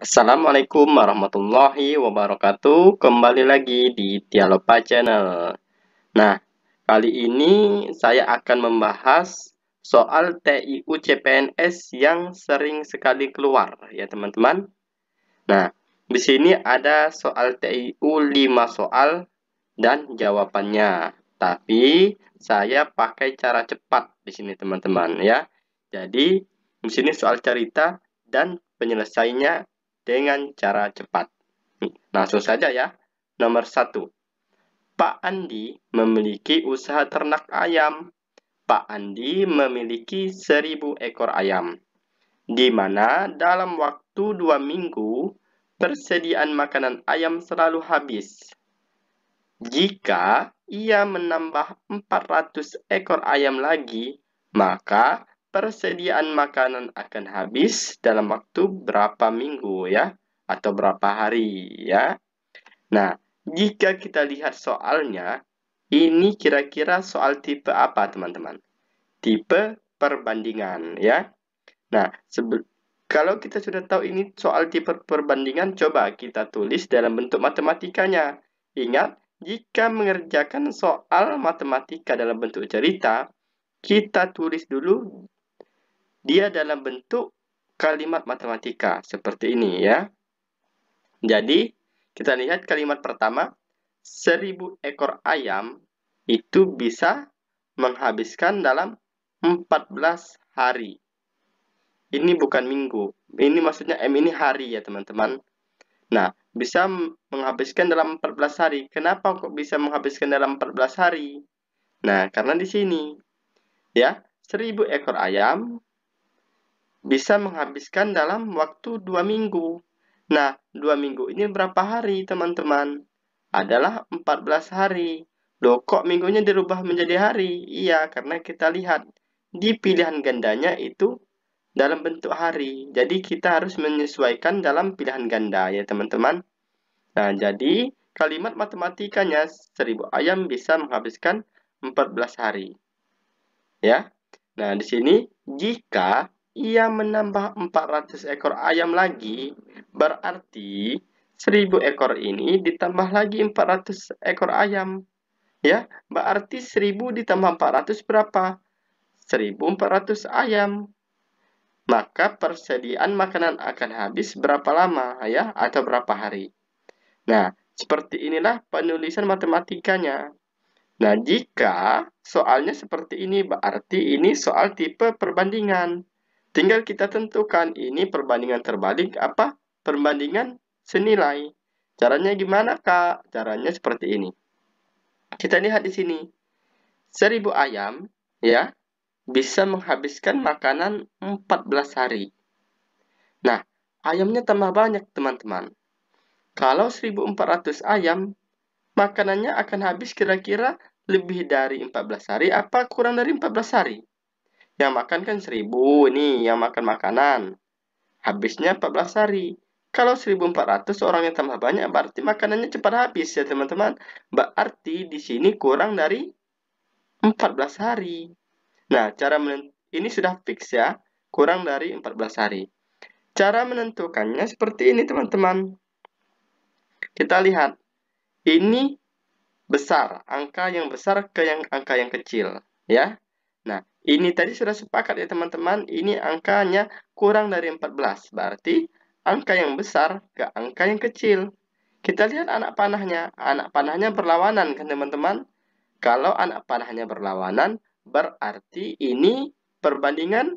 Assalamualaikum warahmatullahi wabarakatuh. Kembali lagi di Dialopa Channel. Nah, kali ini saya akan membahas soal TIU CPNS yang sering sekali keluar ya teman-teman. Nah, di sini ada soal TIU 5 soal dan jawabannya. Tapi saya pakai cara cepat di sini teman-teman ya. Jadi di sini soal cerita dan penyelesaiannya dengan cara cepat. Langsung saja ya. Nomor 1. Pak Andi memiliki usaha ternak ayam. Pak Andi memiliki 1000 ekor ayam, di mana dalam waktu 2 minggu persediaan makanan ayam selalu habis. Jika ia menambah 400 ekor ayam lagi, maka persediaan makanan akan habis dalam waktu berapa minggu ya, atau berapa hari ya. Nah, jika kita lihat soalnya, ini kira-kira soal tipe apa teman-teman? Tipe perbandingan ya. Nah, kalau kita sudah tahu ini soal tipe perbandingan, coba kita tulis dalam bentuk matematikanya. Ingat, jika mengerjakan soal matematika dalam bentuk cerita, kita tulis dulu dia dalam bentuk kalimat matematika seperti ini ya. Jadi, kita lihat kalimat pertama, 1000 ekor ayam itu bisa menghabiskan dalam 14 hari. Ini bukan minggu. Ini maksudnya M ini hari ya teman-teman. Nah, bisa menghabiskan dalam 14 hari. Kenapa kok bisa menghabiskan dalam 14 hari? Nah, karena di sini ya, 1000 ekor ayam bisa menghabiskan dalam waktu 2 minggu. Nah, 2 minggu ini berapa hari teman-teman? Adalah 14 hari. Loh, kok minggunya dirubah menjadi hari? Iya, karena kita lihat di pilihan gandanya itu dalam bentuk hari. Jadi kita harus menyesuaikan dalam pilihan ganda ya teman-teman. Nah, jadi kalimat matematikanya 1000 ayam bisa menghabiskan 14 hari. Ya. Nah, di sini jika ia menambah 400 ekor ayam lagi, berarti 1000 ekor ini ditambah lagi 400 ekor ayam. Ya, berarti 1000 ditambah 400 berapa? 1400 ayam. Maka persediaan makanan akan habis berapa lama ya, atau berapa hari. Nah, seperti inilah penulisan matematikanya. Nah, jika soalnya seperti ini, berarti ini soal tipe perbandingan. Tinggal kita tentukan ini perbandingan terbalik apa perbandingan senilai. Caranya gimana, Kak? Caranya seperti ini. Kita lihat di sini. 1000 ayam ya bisa menghabiskan makanan 14 hari. Nah, ayamnya tambah banyak, teman-teman. Kalau 1400 ayam, makanannya akan habis kira-kira lebih dari 14 hari apa kurang dari 14 hari? Yang makan kan 1000 nih, yang makan makanan. Habisnya 14 hari. Kalau 1400 orang yang tambah banyak, berarti makanannya cepat habis ya, teman-teman. Berarti di sini kurang dari 14 hari. Nah, ini sudah fix ya, kurang dari 14 hari. Cara menentukannya seperti ini, teman-teman. Kita lihat, ini besar, angka yang besar ke angka yang kecil, ya. Nah, ini tadi sudah sepakat ya, teman-teman. Ini angkanya kurang dari 14, berarti angka yang besar ke angka yang kecil. Kita lihat anak panahnya. Anak panahnya berlawanan kan, teman-teman? Kalau anak panahnya berlawanan, berarti ini perbandingan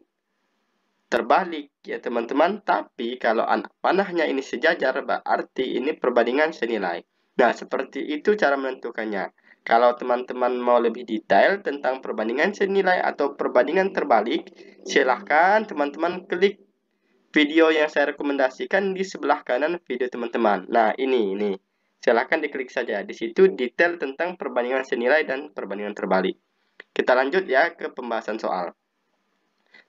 terbalik ya teman-teman, tapi kalau anak panahnya ini sejajar berarti ini perbandingan senilai. Nah, seperti itu cara menentukannya. Kalau teman-teman mau lebih detail tentang perbandingan senilai atau perbandingan terbalik, silahkan teman-teman klik video yang saya rekomendasikan di sebelah kanan video teman-teman. Nah, ini. Silahkan diklik saja. Di situ detail tentang perbandingan senilai dan perbandingan terbalik. Kita lanjut ya ke pembahasan soal.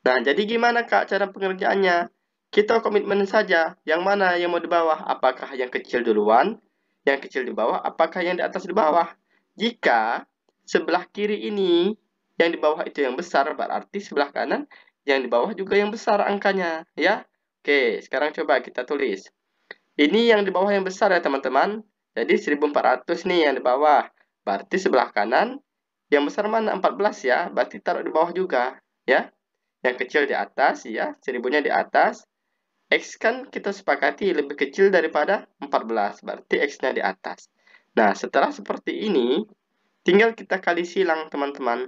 Nah, jadi gimana Kak cara pengerjaannya? Kita komitmen saja. Yang mana yang mau di bawah? Apakah yang kecil duluan? Yang kecil di bawah? Apakah yang di atas di bawah? Jika sebelah kiri ini yang di bawah itu yang besar, berarti sebelah kanan yang di bawah juga yang besar angkanya, ya. Oke, sekarang coba kita tulis. Ini yang di bawah yang besar ya teman-teman. Jadi 1400 nih yang di bawah. Berarti sebelah kanan yang besar mana? 14 ya. Berarti taruh di bawah juga ya. Yang kecil di atas ya, 1000-nya di atas. X kan kita sepakati lebih kecil daripada 14, berarti X-nya di atas. Nah, setelah seperti ini, tinggal kita kali silang teman-teman.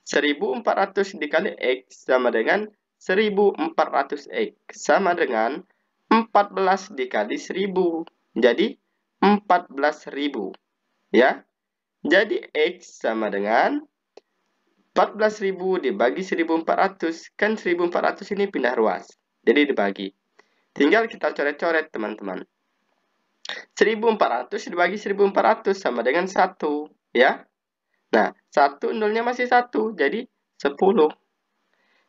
1400 dikali X sama dengan 1400X sama dengan 14 dikali 1000. Jadi 14.000 ya. Jadi X sama dengan 14.000 dibagi 1400. Kan 1400 ini pindah ruas. Jadi dibagi. Tinggal kita coret-coret teman-teman. 1400 dibagi 1400 sama dengan 1 ya. Nah, 1 nolnya masih 1, jadi 10.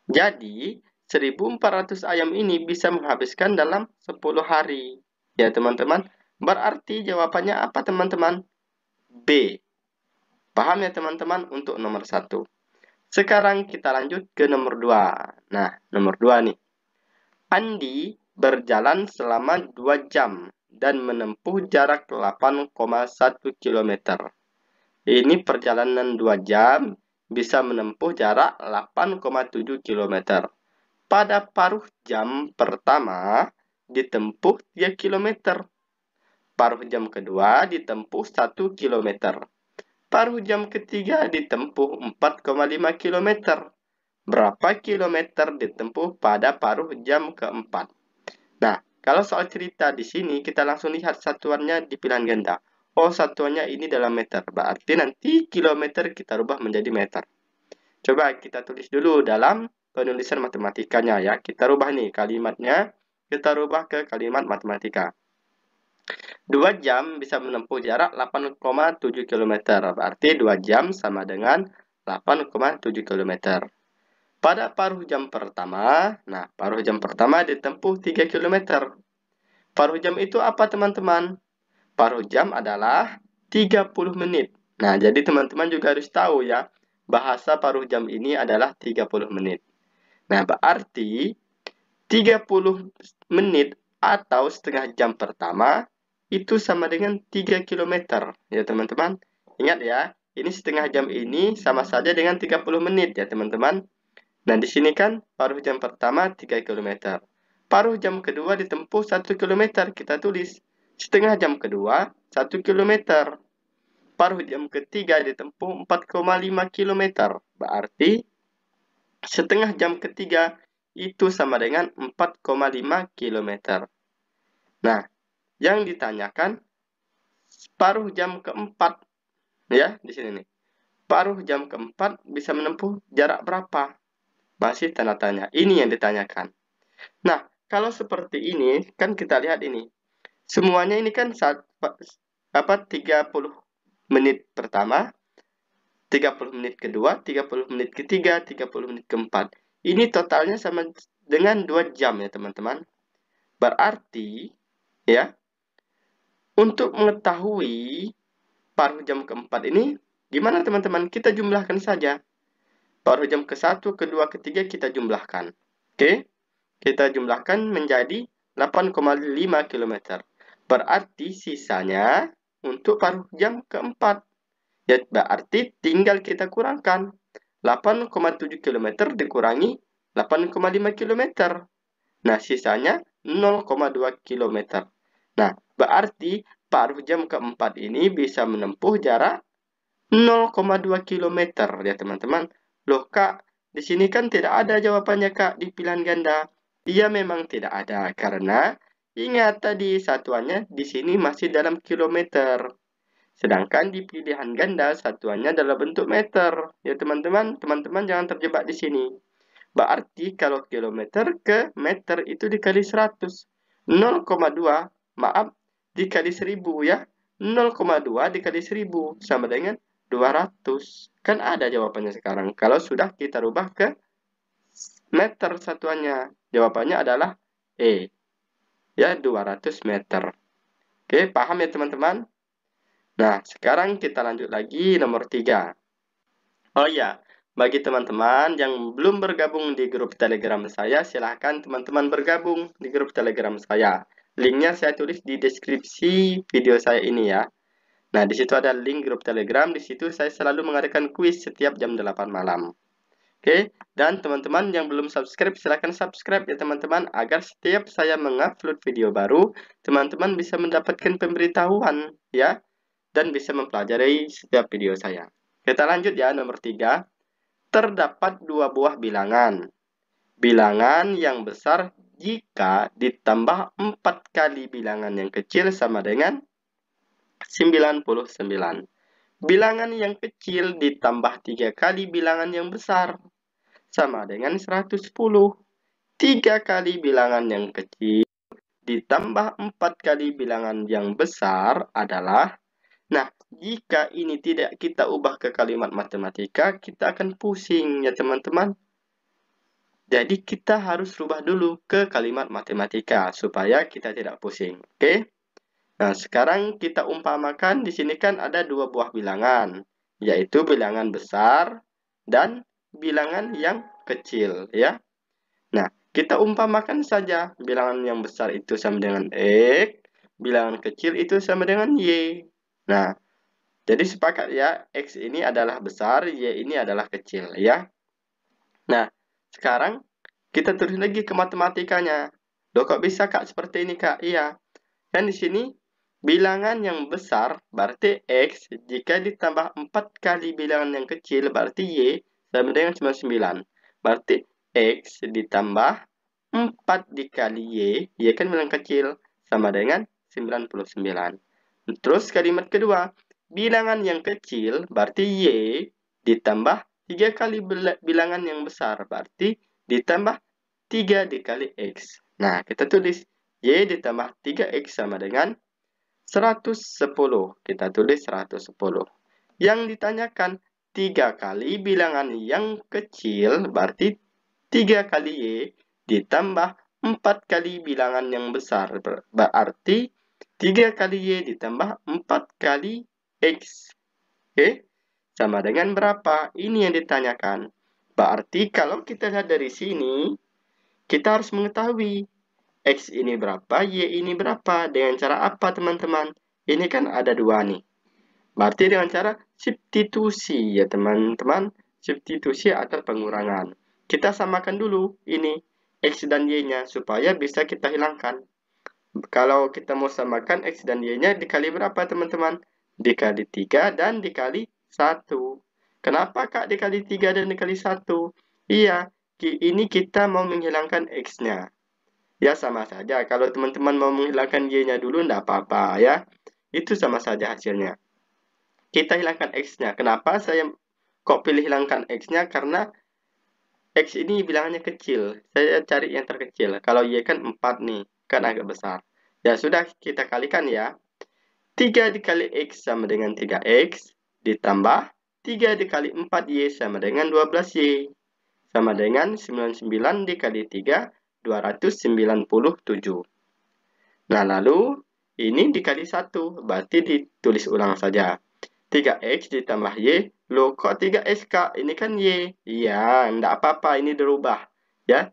Jadi, 1400 ayam ini bisa menghabiskan dalam 10 hari. Ya, teman-teman. Berarti jawabannya apa, teman-teman? B. Paham ya, teman-teman, untuk nomor 1. Sekarang kita lanjut ke nomor 2. Nah, nomor 2 nih. Andi berjalan selama 2 jam dan menempuh jarak 8,1 km. Ini perjalanan 2 jam bisa menempuh jarak 8,7 km. Pada paruh jam pertama ditempuh 3 km. Paruh jam kedua ditempuh 1 km. Paruh jam ketiga ditempuh 4,5 km. Berapa kilometer ditempuh pada paruh jam keempat? Nah, kalau soal cerita di sini, kita langsung lihat satuannya di pilihan ganda. Oh, satuannya ini dalam meter. Berarti nanti kilometer kita rubah menjadi meter. Coba kita tulis dulu dalam penulisan matematikanya ya. Kita rubah nih kalimatnya. Kita rubah ke kalimat matematika. 2 jam bisa menempuh jarak 8,7 km. Berarti 2 jam sama dengan 8,7 km. Pada paruh jam pertama, nah paruh jam pertama ditempuh 3 km. Paruh jam itu apa teman-teman? Paruh jam adalah 30 menit. Nah, jadi teman-teman juga harus tahu ya, bahasa paruh jam ini adalah 30 menit. Nah, berarti 30 menit atau setengah jam pertama itu sama dengan 3 km. Ya teman-teman, ingat ya, ini setengah jam ini sama saja dengan 30 menit ya teman-teman. Nah, di sini kan paruh jam pertama 3 km. Paruh jam kedua ditempuh 1 km. Kita tulis setengah jam kedua 1 km. Paruh jam ketiga ditempuh 4,5 km. Berarti setengah jam ketiga itu sama dengan 4,5 km. Nah, yang ditanyakan paruh jam keempat ya di sini nih. Paruh jam keempat bisa menempuh jarak berapa? Masih tanda tanya. Ini yang ditanyakan. Nah, kalau seperti ini, kan kita lihat ini. Semuanya ini kan 30 menit pertama, 30 menit kedua, 30 menit ketiga, 30 menit keempat. Ini totalnya sama dengan 2 jam ya, teman-teman. Berarti, ya, untuk mengetahui paruh jam keempat ini, gimana teman-teman? Kita jumlahkan saja. Paruh jam ke-1, kedua, ketiga kita jumlahkan. Oke? Kita jumlahkan menjadi 8,5 km. Berarti sisanya untuk paruh jam keempat. Ya, berarti tinggal kita kurangkan. 8,7 km dikurangi 8,5 km. Nah, sisanya 0,2 km. Nah, berarti paruh jam keempat ini bisa menempuh jarak 0,2 km ya teman-teman. Loh kak, di sini kan tidak ada jawabannya kak di pilihan ganda. Iya memang tidak ada karena ingat tadi satuannya di sini masih dalam kilometer. Sedangkan di pilihan ganda satuannya dalam bentuk meter. Ya teman-teman, teman-teman jangan terjebak di sini. Berarti kalau kilometer ke meter itu dikali 100. 0,2, maaf, dikali 1000 ya. 0,2 dikali 1000 sama dengan 200. Kan ada jawabannya sekarang. Kalau sudah kita rubah ke meter satuannya. Jawabannya adalah E. Ya, 200 meter. Oke, paham ya teman-teman? Nah, sekarang kita lanjut lagi nomor 3. Oh iya, bagi teman-teman yang belum bergabung di grup Telegram saya, silahkan teman-teman bergabung di grup Telegram saya. Linknya saya tulis di deskripsi video saya ini ya. Nah, di situ ada link grup Telegram. Di situ saya selalu mengadakan kuis setiap jam 8 malam. Oke, dan teman-teman yang belum subscribe, silahkan subscribe ya teman-teman, agar setiap saya mengupload video baru, teman-teman bisa mendapatkan pemberitahuan ya, dan bisa mempelajari setiap video saya. Kita lanjut ya, nomor 3. Terdapat dua buah bilangan. Bilangan yang besar jika ditambah 4 kali bilangan yang kecil sama dengan 99. Bilangan yang kecil ditambah 3 kali bilangan yang besar sama dengan 110. 3 kali bilangan yang kecil ditambah 4 kali bilangan yang besar adalah, nah, jika ini tidak kita ubah ke kalimat matematika, kita akan pusing ya teman-teman. Jadi kita harus rubah dulu ke kalimat matematika supaya kita tidak pusing. Oke? Nah, sekarang kita umpamakan di sini kan ada dua buah bilangan, yaitu bilangan besar dan bilangan yang kecil ya. Nah, kita umpamakan saja bilangan yang besar itu sama dengan X, bilangan kecil itu sama dengan Y. Nah, jadi sepakat ya, X ini adalah besar, Y ini adalah kecil ya. Nah, sekarang kita tulis lagi ke matematikanya. Loh, kok bisa Kak seperti ini Kak? Iya. Kan di sini bilangan yang besar berarti X, jika ditambah 4 kali bilangan yang kecil berarti Y sama dengan 99. Berarti X ditambah 4 dikali Y kan bilangan kecil, sama dengan 99. Terus kalimat kedua, bilangan yang kecil berarti Y ditambah 3 kali bilangan yang besar, berarti ditambah 3 dikali X. Nah, kita tulis Y ditambah 3X sama dengan 110. Kita tulis 110. Yang ditanyakan 3 kali bilangan yang kecil berarti 3 kali Y ditambah 4 kali bilangan yang besar. Berarti 3 kali Y ditambah 4 kali X. Oke? Sama dengan berapa? Ini yang ditanyakan. Berarti kalau kita lihat dari sini, kita harus mengetahui X ini berapa, Y ini berapa. Dengan cara apa teman-teman? Ini kan ada dua nih. Berarti dengan cara substitusi ya teman-teman. Substitusi atau pengurangan. Kita samakan dulu ini X dan Y-nya supaya bisa kita hilangkan. Kalau kita mau samakan X dan Y-nya dikali berapa teman-teman? Dikali 3 dan dikali 1. Kenapa Kak dikali 3 dan dikali 1? Iya, ini kita mau menghilangkan X-nya. Ya sama saja, kalau teman-teman mau menghilangkan Y-nya dulu, enggak apa-apa ya. Itu sama saja hasilnya. Kita hilangkan X-nya. Kenapa saya kok pilih hilangkan X-nya? Karena X ini bilangannya kecil. Saya cari yang terkecil. Kalau Y kan 4 nih, kan agak besar. Ya sudah, kita kalikan ya. 3 dikali X sama dengan 3X, ditambah 3 dikali 4Y sama dengan 12Y. Sama dengan 99 dikali 3, 297. Nah, lalu ini dikali 1, berarti ditulis ulang saja. 3X ditambah Y, loh kok 3X Kak? Ini kan Y. Iya, enggak apa-apa, ini dirubah. Ya,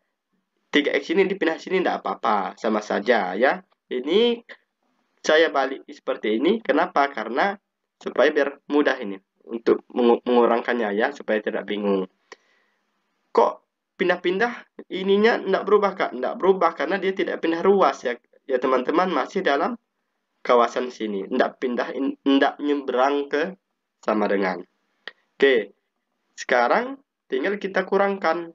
3X ini dipindah sini enggak apa-apa, sama saja ya. Ini saya balik seperti ini, kenapa? Karena supaya biar mudah ini, untuk mengurangkannya ya, supaya tidak bingung. Kok pindah-pindah ininya enggak berubah Kak? Enggak berubah karena dia tidak pindah ruas ya. Ya teman-teman, masih dalam kawasan sini. Enggak pindah, enggak nyebrang ke sama dengan. Oke. Sekarang tinggal kita kurangkan.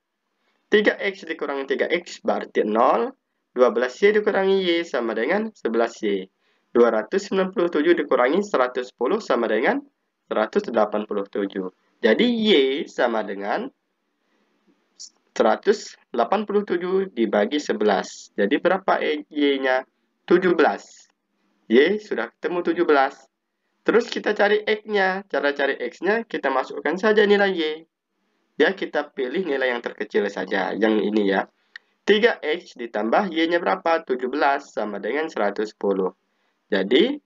3X dikurangi 3X berarti 0. 12Y dikurangi Y sama dengan 11Y. 297 dikurangi 110 sama dengan 187. Jadi Y sama dengan 187 dibagi 11. Jadi berapa Y-nya? 17. Y sudah ketemu 17. Terus kita cari X-nya. Cara cari X-nya kita masukkan saja nilai Y. Ya, kita pilih nilai yang terkecil saja. Yang ini ya. 3X ditambah Y-nya berapa? 17 sama dengan 110. Jadi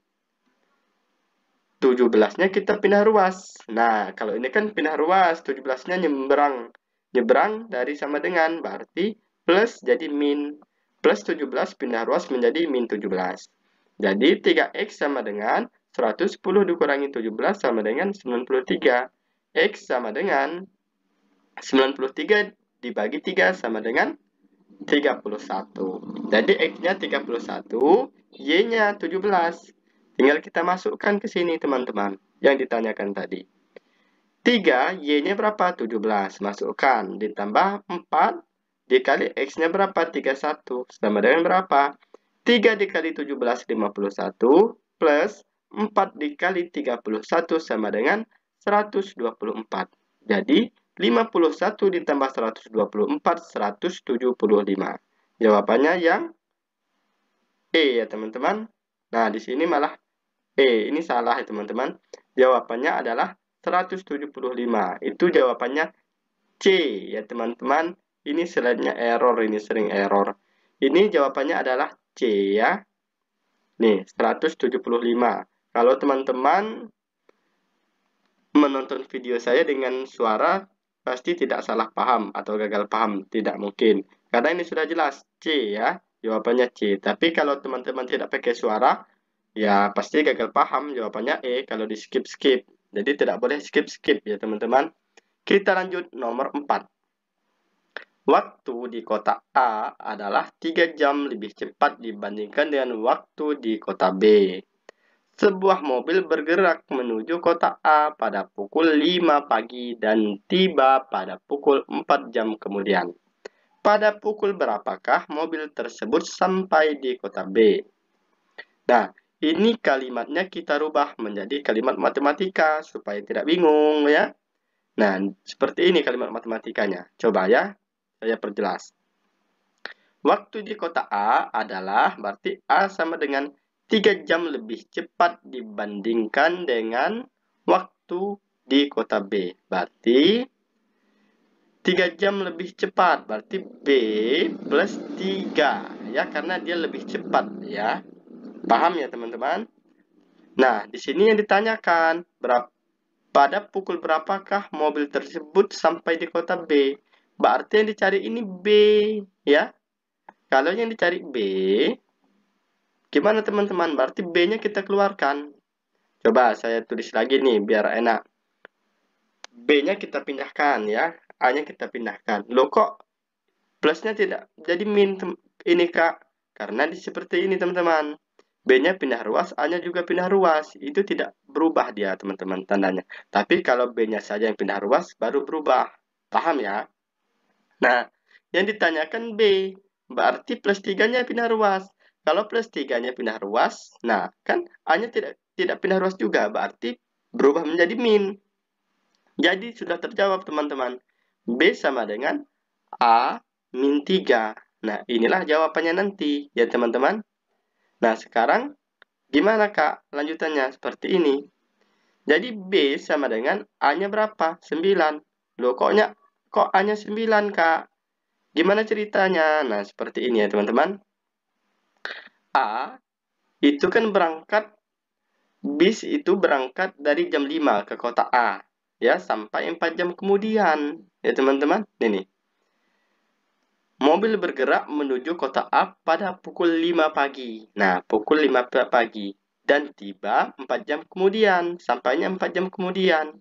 17-nya kita pindah ruas. Nah, kalau ini kan pindah ruas, 17-nya nyebrang. Nyebrang dari sama dengan, berarti plus jadi min. plus 17 pindah ruas menjadi min 17. Jadi 3x sama dengan 110 dikurangi 17 sama dengan 93. X sama dengan 93 dibagi 3 sama dengan 31. Jadi X-nya 31, Y-nya 17. Tinggal kita masukkan ke sini teman-teman yang ditanyakan tadi. 3, Y-nya berapa? 17. Masukkan, ditambah 4 dikali X-nya berapa? 31. Sama dengan berapa? 3 dikali 17, 51. Plus 4 dikali 31 sama dengan 124. Jadi 51 ditambah 124, 175. Jawabannya yang E ya teman-teman. Nah, di sini malah E. Ini salah ya teman-teman. Jawabannya adalah 175. Itu jawabannya C ya teman-teman. Ini slide-nya error, ini sering error. Ini jawabannya adalah C ya. Nih, 175. Kalau teman-teman menonton video saya dengan suara, pasti tidak salah paham atau gagal paham. Tidak mungkin. Karena ini sudah jelas C ya. Jawabannya C. Tapi kalau teman-teman tidak pakai suara, ya pasti gagal paham. Jawabannya E kalau di skip-skip. Jadi tidak boleh skip-skip ya teman-teman. Kita lanjut nomor 4. Waktu di kota A adalah 3 jam lebih cepat dibandingkan dengan waktu di kota B. Sebuah mobil bergerak menuju kota A pada pukul 5 pagi dan tiba pada pukul 4 jam kemudian. Pada pukul berapakah mobil tersebut sampai di kota B? Nah, ini kalimatnya kita rubah menjadi kalimat matematika supaya tidak bingung ya. Nah, seperti ini kalimat matematikanya. Coba ya, saya perjelas. Waktu di kota A adalah berarti A sama dengan 3 jam lebih cepat dibandingkan dengan waktu di kota B. Berarti 3 jam lebih cepat. Berarti B plus 3. Ya, karena dia lebih cepat ya. Paham ya teman-teman? Nah, di sini yang ditanyakan, pada pukul berapakah mobil tersebut sampai di kota B? Berarti yang dicari ini B ya. Kalau yang dicari B, gimana teman-teman? Berarti B-nya kita keluarkan. Coba saya tulis lagi nih biar enak. B-nya kita pindahkan ya. A-nya kita pindahkan. Loh kok plusnya tidak jadi min ini Kak? Karena seperti ini teman-teman. B-nya pindah ruas, A-nya juga pindah ruas. Itu tidak berubah dia teman-teman tandanya. Tapi kalau B-nya saja yang pindah ruas baru berubah. Paham ya? Nah, yang ditanyakan B. Berarti plus 3-nya pindah ruas. Kalau plus 3-nya pindah ruas, nah kan A-nya tidak pindah ruas juga, berarti berubah menjadi min. Jadi sudah terjawab teman-teman. B sama dengan A min 3. Nah, inilah jawabannya nanti ya teman-teman. Nah, sekarang gimana Kak? Lanjutannya seperti ini. Jadi B sama dengan A-nya berapa? 9. Loh, kok A-nya 9 Kak? Gimana ceritanya? Nah, seperti ini ya teman-teman. A itu kan bis itu berangkat dari jam 5 ke kota A. Ya, sampai 4 jam kemudian. Ya teman-teman, ini. Mobil bergerak menuju kota A pada pukul 5 pagi. Nah, pukul 5 pagi. Dan tiba 4 jam kemudian. Sampainya 4 jam kemudian.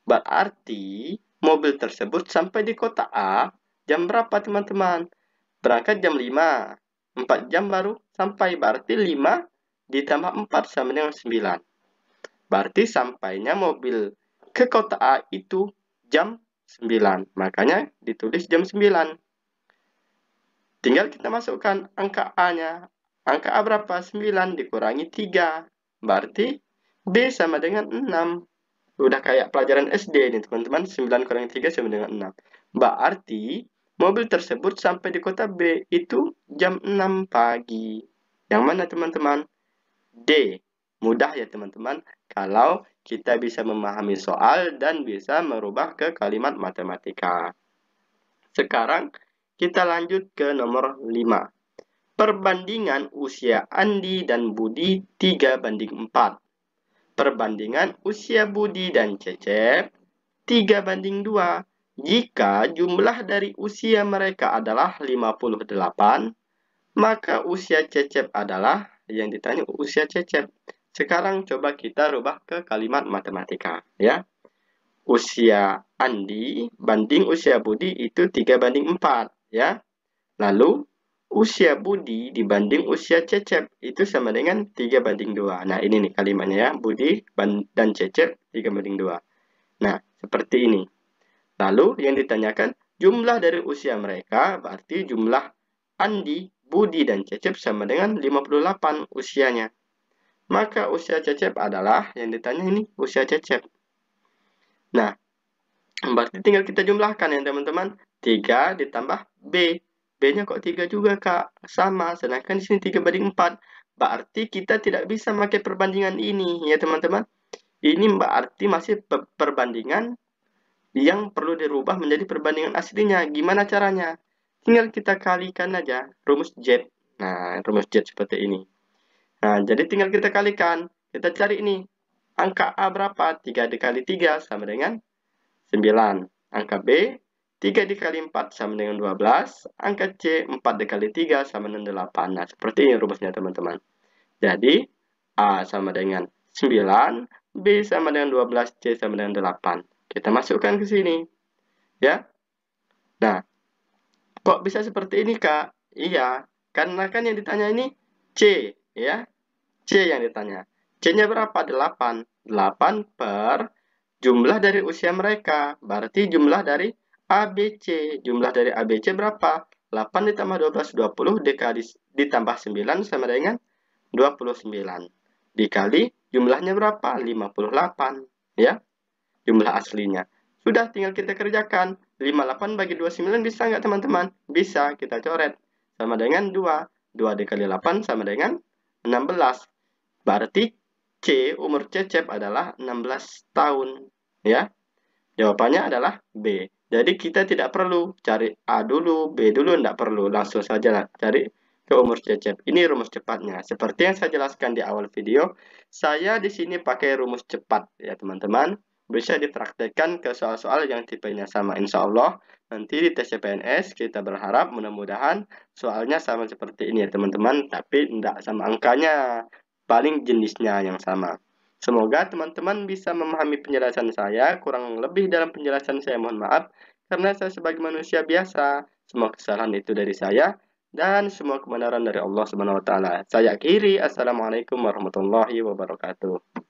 Berarti mobil tersebut sampai di kota A jam berapa teman-teman? Berangkat jam 5. 4 jam baru sampai. Berarti 5 ditambah 4 sama dengan 9. Berarti sampainya mobil ke kota A itu jam 9. Makanya ditulis jam 9. Tinggal kita masukkan angka A-nya. Angka A berapa? 9 dikurangi 3. Berarti B sama dengan 6. Udah kayak pelajaran SD nih teman-teman. 9 kurangi 3 sama dengan 6. Berarti mobil tersebut sampai di kota B itu jam 6 pagi. Yang mana teman-teman? D. Mudah ya teman-teman. Kalau kita bisa memahami soal dan bisa merubah ke kalimat matematika. Sekarang kita lanjut ke nomor 5. Perbandingan usia Andi dan Budi 3:4. Perbandingan usia Budi dan Cecep 3:2. Jika jumlah dari usia mereka adalah 58, Maka usia Cecep adalah, yang ditanya usia Cecep. Sekarang coba kita rubah ke kalimat matematika, ya. Usia Andi banding usia Budi itu 3:4, ya. Lalu usia Budi dibanding usia Cecep itu sama dengan 3:2. Nah, ini nih kalimatnya ya, Budi dan Cecep 3:2. Nah, seperti ini. Lalu yang ditanyakan jumlah dari usia mereka, berarti jumlah Andi, Budi, dan Cecep sama dengan 58 usianya. Maka usia Cecep adalah, yang ditanya ini usia Cecep. Nah, berarti tinggal kita jumlahkan ya teman-teman. 3 ditambah B. B-nya kok 3 juga, Kak? Sama, sedangkan di sini 3:4. Berarti kita tidak bisa pakai perbandingan ini ya teman-teman. Ini berarti masih perbandingan yang perlu dirubah menjadi perbandingan aslinya. Gimana caranya? Tinggal kita kalikan aja rumus Z. Nah, rumus Z seperti ini. Nah, jadi tinggal kita kalikan. Kita cari ini. Angka A berapa? 3 dikali 3 sama dengan 9. Angka B, 3 dikali 4 sama dengan 12. Angka C, 4 dikali 3 sama dengan 8. Nah, seperti ini rumusnya teman-teman. Jadi, A sama dengan 9, B sama dengan 12, C sama dengan 8. Kita masukkan ke sini. Ya. Nah, kok bisa seperti ini, Kak? Iya, karena kan yang ditanya ini C, ya. C yang ditanya. C-nya berapa? 8. 8 per jumlah dari usia mereka. Berarti jumlah dari ABC. Jumlah dari ABC berapa? 8 ditambah 12, 20 ditambah 9 sama dengan 29. Dikali jumlahnya berapa? 58. Ya, jumlah aslinya. Sudah, tinggal kita kerjakan. 58 bagi 29 bisa nggak teman-teman? Bisa, kita coret. Sama dengan 2. 2 dikali 8 sama dengan 16. Berarti C, umur Cecep adalah 16 tahun. Ya, jawabannya adalah B. Jadi kita tidak perlu cari A dulu, B dulu, tidak perlu. Langsung saja cari ke umur Cecep. Ini rumus cepatnya. Seperti yang saya jelaskan di awal video, saya di sini pakai rumus cepat ya teman-teman. Bisa dipraktekkan ke soal-soal yang tipenya sama. Insya Allah nanti di tes CPNS kita berharap mudah-mudahan soalnya sama seperti ini ya teman-teman. Tapi tidak sama angkanya, paling jenisnya yang sama. Semoga teman-teman bisa memahami penjelasan saya. Kurang lebih dalam penjelasan saya mohon maaf, karena saya sebagai manusia biasa. Semua kesalahan itu dari saya, dan semua kebenaran dari Allah Subhanahu wa taala. Saya akhiri. Assalamualaikum warahmatullahi wabarakatuh.